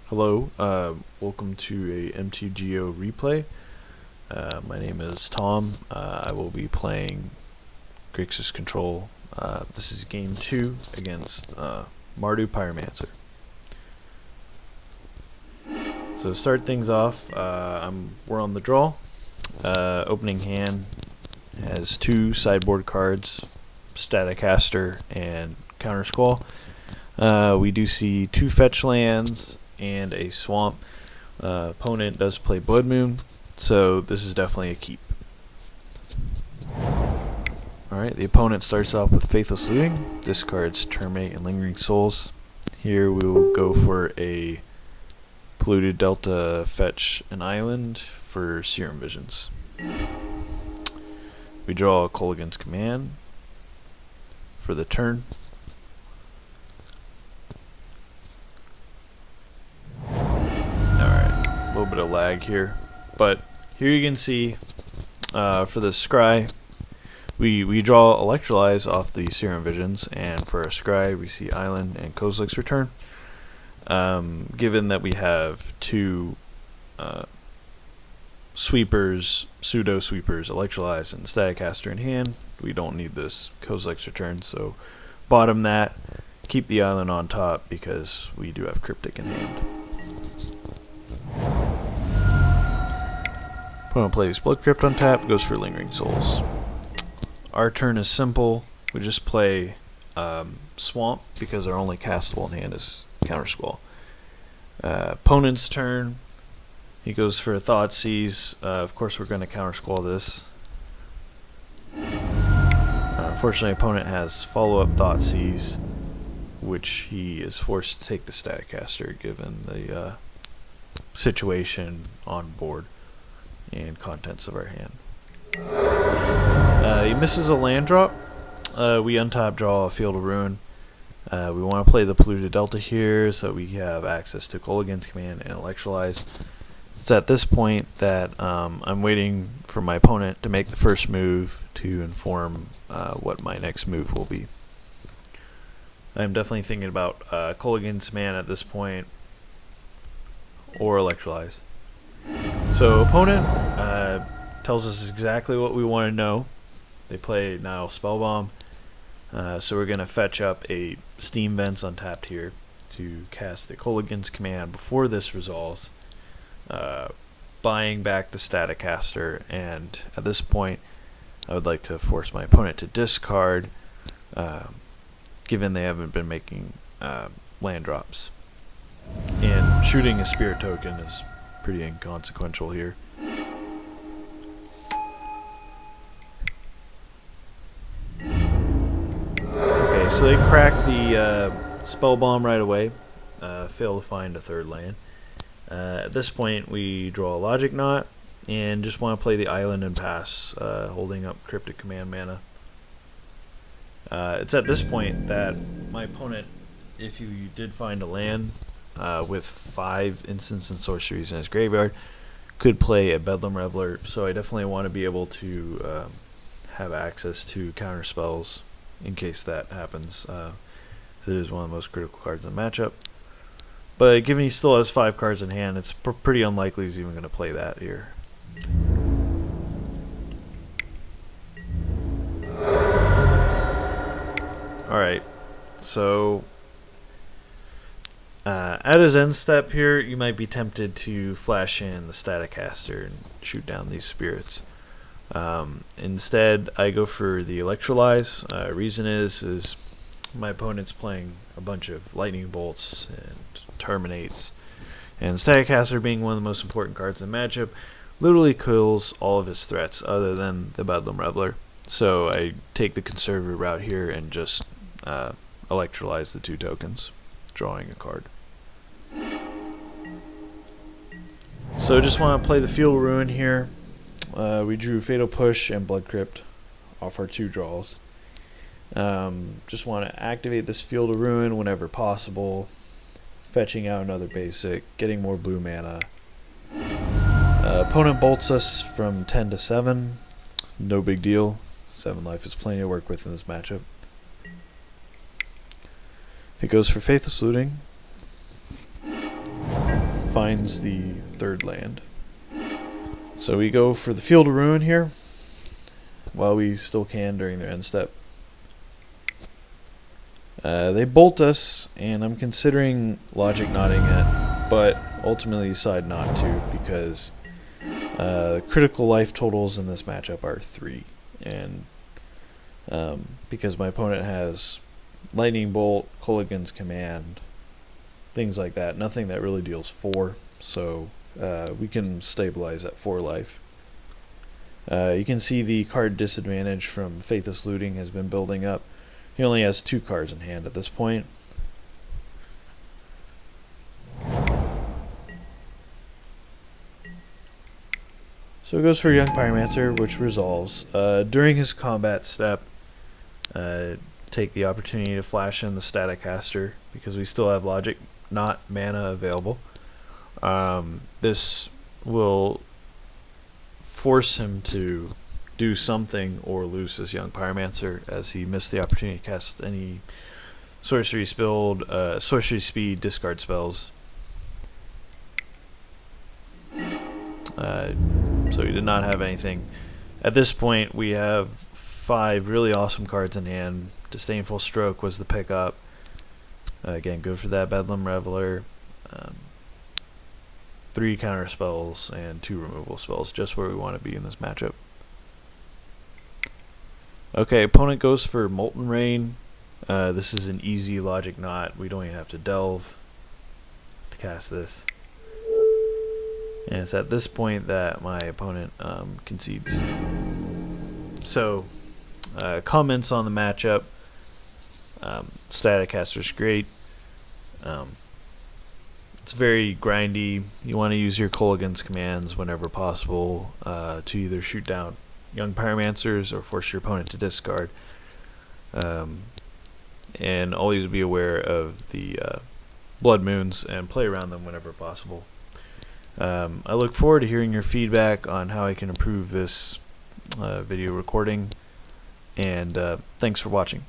Hello, welcome to a MTGO replay. My name is Tom. I will be playing Grixis Control. This is game 2 against Mardu Pyromancer. So to start things off, we're on the draw. Opening hand has 2 sideboard cards, Staticaster and Counter Squall. We do see 2 fetch lands and a swamp. Opponent does play Blood Moon, so this is definitely a keep. Alright, the opponent starts off with Faithless Looting, discards Terminate and Lingering Souls. Here we will go for a Polluted Delta, fetch an island for Serum Visions. We draw a Kolaghan's Command for the turn. A little bit of lag here, but here you can see for the scry we draw Electrolyze off the Serum Visions, and for a scry we see Island and Kozilek's Return. Given that we have 2 sweepers, pseudo sweepers, Electrolyze and Staticaster in hand, we don't need this Kozilek's Return, so bottom that, keep the island on top because we do have Cryptic in hand. Opponent plays Blood Crypt on tap, goes for Lingering Souls. Our turn is simple. We just play Swamp because our only castable in hand is Counter Squall. Opponent's turn, he goes for a Thoughtseize. Of course, we're going to Counter Squall this. Unfortunately, opponent has follow-up Thoughtseize, which he is forced to take the Staticaster given the situation on board and contents of our hand. He misses a land drop. We untap, draw a Field of Ruin. We want to play the Polluted Delta here so we have access to Kolaghan's Command and Electrolyze. It's at this point that I'm waiting for my opponent to make the first move to inform what my next move will be. I'm definitely thinking about Kolaghan's Command at this point, or Electrolyze. So opponent tells us exactly what we want to know. They play Nile Spellbomb, so we're going to fetch up a Steam Vents untapped here to cast the Kolaghan's Command before this resolves, buying back the Staticaster, and at this point I would like to force my opponent to discard, given they haven't been making land drops. And shooting a Spirit token is pretty inconsequential here. Okay, so they crack the Spell Bomb right away, fail to find a 3rd land. At this point we draw a Logic Knot and just want to play the island and pass, holding up Cryptic Command mana. It's at this point that my opponent, if you did find a land with 5 instants and sorceries in his graveyard, could play a Bedlam Reveler, so I definitely want to be able to have access to counter spells in case that happens, as it is one of the most critical cards in the matchup. But given he still has 5 cards in hand, it's pretty unlikely he's even going to play that here. Alright, so at his end step here, you might be tempted to flash in the Staticaster and shoot down these spirits. Instead, I go for the Electrolyze. Reason is my opponent's playing a bunch of Lightning Bolts and Terminates, and Staticaster, being one of the most important cards in the matchup, literally kills all of his threats other than the Bedlam Reveler. So I take the conservative route here and just Electrolyze the 2 tokens, drawing a card. So just want to play the Field of Ruin here. We drew Fatal Push and Blood Crypt off our 2 draws. Just want to activate this Field of Ruin whenever possible, fetching out another basic, getting more blue mana. Opponent bolts us from 10 to 7. No big deal. 7 life is plenty to work with in this matchup. It goes for Faithless Looting. finds the third land. So we go for the Field of Ruin here, while we still can during their end step. They bolt us, and I'm considering logic knotting it, but ultimately decide not to because critical life totals in this matchup are 3, and because my opponent has Lightning Bolt, Kolaghan's Command, things like that, nothing that really deals 4, so we can stabilize at 4 life. You can see the card disadvantage from Faithless Looting has been building up. He only has 2 cards in hand at this point. So he goes for Young Pyromancer, which resolves. During his combat step, take the opportunity to flash in the Static Caster because we still have Logic Knot mana available. This will force him to do something or lose his Young Pyromancer, as he missed the opportunity to cast any sorcery speed discard spells. So he did not have anything. At this point, we have 5 really awesome cards in hand. Disdainful Stroke was the pickup. Again, go for that Bedlam Reveler. 3 counter spells and 2 removal spells, just where we want to be in this matchup. Okay, opponent goes for Molten Rain. This is an easy Logic Knot. We don't even have to delve to cast this. And it's at this point that my opponent concedes. So, comments on the matchup. Static Caster's great. It's very grindy. You want to use your Kolaghan's commands whenever possible to either shoot down Young Pyromancers or force your opponent to discard. And always be aware of the Blood Moons and play around them whenever possible. I look forward to hearing your feedback on how I can improve this video recording, and thanks for watching.